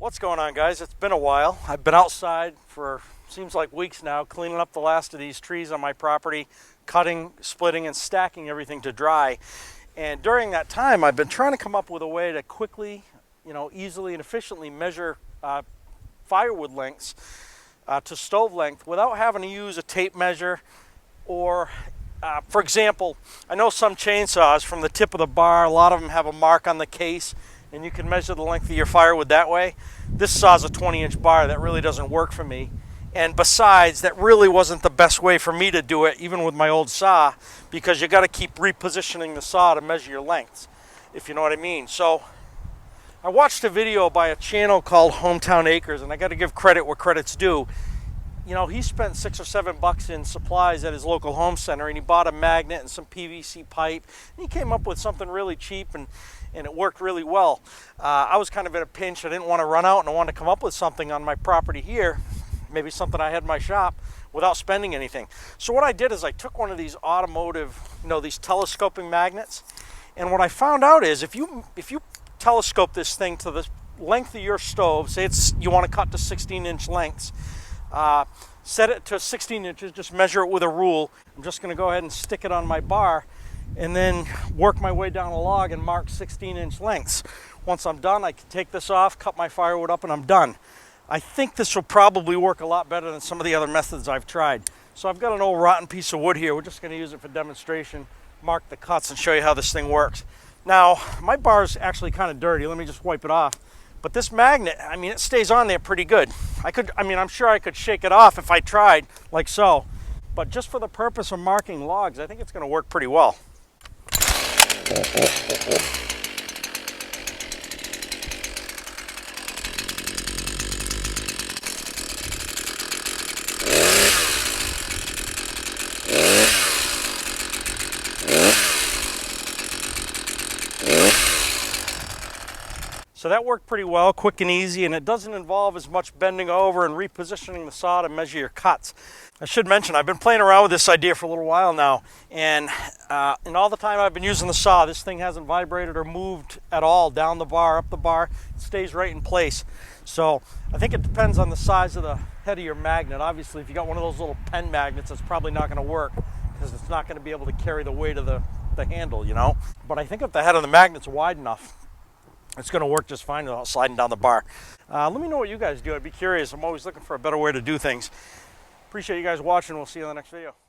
What's going on, guys? It's been a while. I've been outside for seems like weeks now, cleaning up the last of these trees on my property, cutting, splitting, and stacking everything to dry. And during that time, I've been trying to come up with a way to quickly, easily and efficiently measure firewood lengths to stove length without having to use a tape measure or for example, I know some chainsaws from the tip of the bar, a lot of them have a mark on the case and you can measure the length of your firewood that way. This saw's a 20-inch bar. That really doesn't work for me. And besides, that really wasn't the best way for me to do it, even with my old saw, because you got to keep repositioning the saw to measure your lengths, if you know what I mean. So I watched a video by a channel called Hometown Acres, and I got to give credit where credit's due. He spent $6 or $7 in supplies at his local home center, and he bought a magnet and some PVC pipe, and he came up with something really cheap, and it worked really well. I was kind of in a pinch. I didn't want to run out, and I wanted to come up with something on my property here, maybe something I had in my shop, without spending anything. So what I did is I took one of these automotive, these telescoping magnets, and what I found out is if you telescope this thing to the length of your stove, say you want to cut to 16-inch lengths, set it to 16 inches, just measure it with a rule. I'm just going to go ahead and stick it on my bar and then work my way down a log and mark 16-inch lengths. Once I'm done, I can take this off, cut my firewood up, and I'm done. I think this will probably work a lot better than some of the other methods I've tried. So I've got an old rotten piece of wood here. We're just going to use it for demonstration, mark the cuts, and show you how this thing works. Now, my bar is actually kind of dirty. Let me just wipe it off. But this magnet, it stays on there pretty good. I'm sure I could shake it off if I tried, like so. But just for the purpose of marking logs, I think it's going to work pretty well. So that worked pretty well, quick and easy, and it doesn't involve as much bending over and repositioning the saw to measure your cuts. I should mention, I've been playing around with this idea for a little while now, and in all the time I've been using the saw, this thing hasn't vibrated or moved at all down the bar, up the bar. It stays right in place. So I think it depends on the size of the head of your magnet. Obviously, if you got one of those little pen magnets, it's probably not going to work because it's not going to be able to carry the weight of the handle, But I think if the head of the magnet's wide enough, it's going to work just fine without sliding down the bar. Let me know what you guys do. I'd be curious. I'm always looking for a better way to do things. Appreciate you guys watching. We'll see you in the next video.